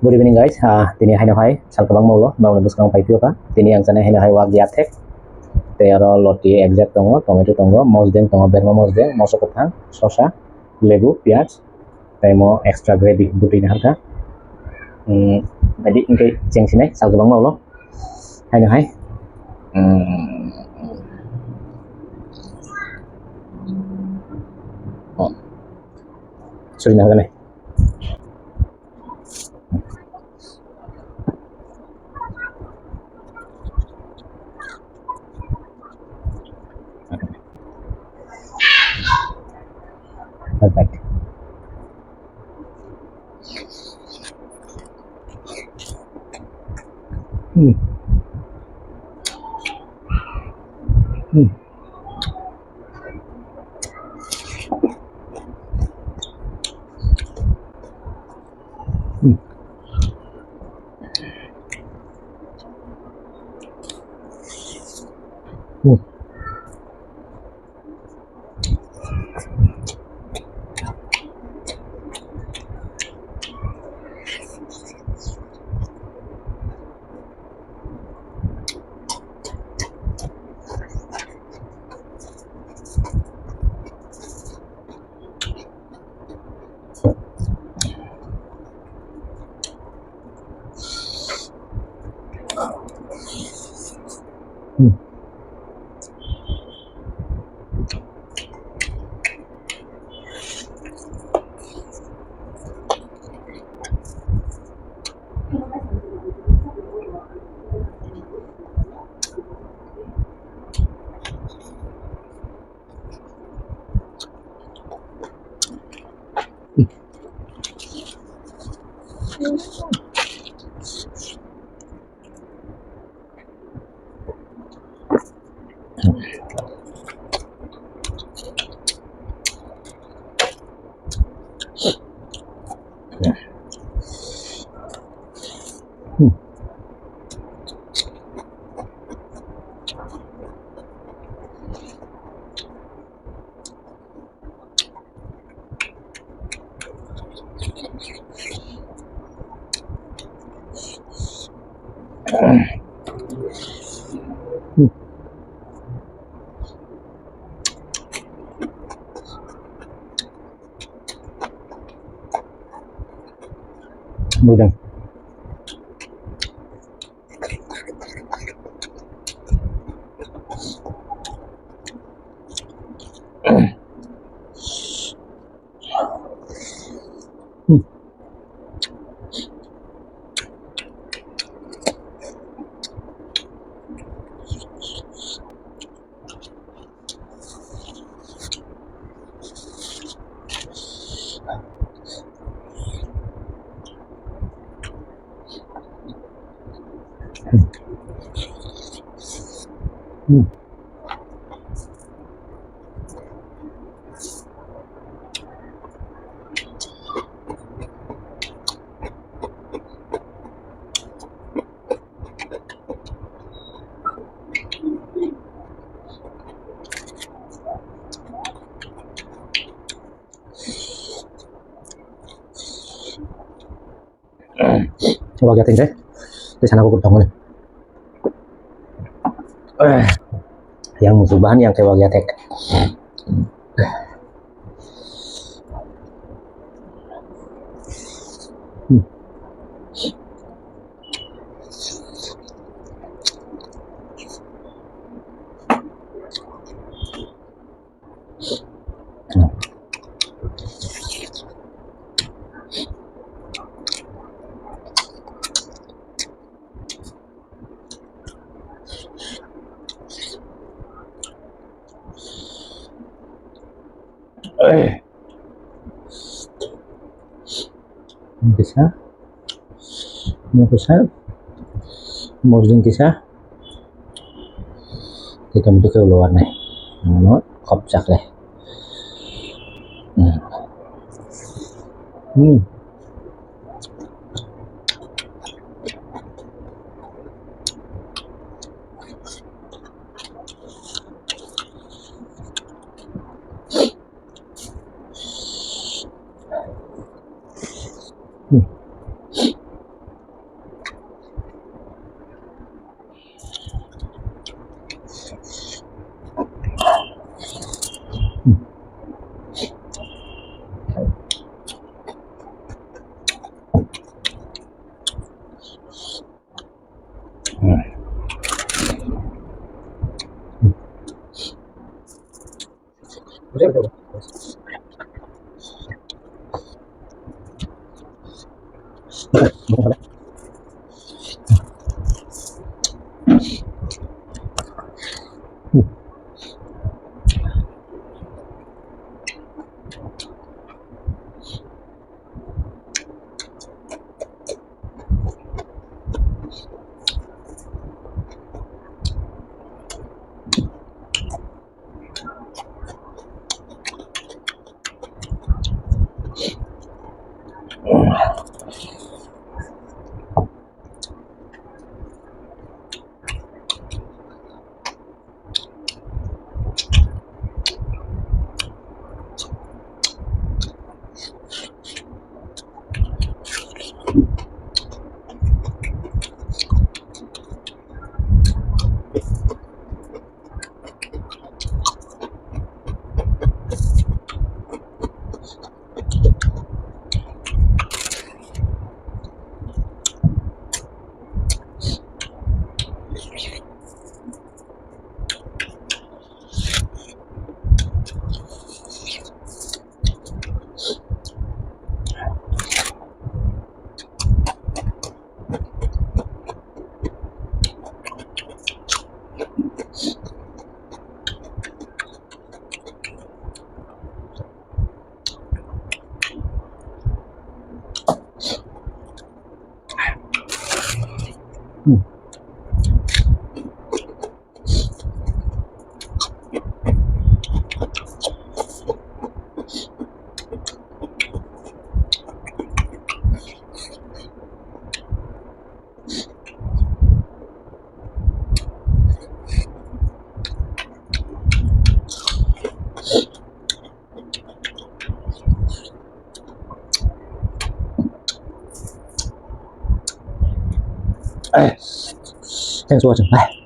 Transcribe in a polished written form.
Good evening guys. Tini haino hai salkabang maulo mau buskang pai pioka. Tini yang sana haino hai wag yatek. Pero loti exact tongo, tomato tongo, mosdeng tongo, berma mosdeng, moso kopang, sosa, lebu, piaz. Tayo extra gravy buti na halka. Jadi ingkay ceng sinay salkabang maulo. Haino hai. Sorry na halka na. Perfect. Mudang. Wag yating deh. Di sana aku kutong nih. Yang musuh bahan yang kayak wag yatek. Kisah, ini kisah, mosdeng kisah, kita bentuk ke luar nih, no, kopcak leh. Thanks for watching. Bye.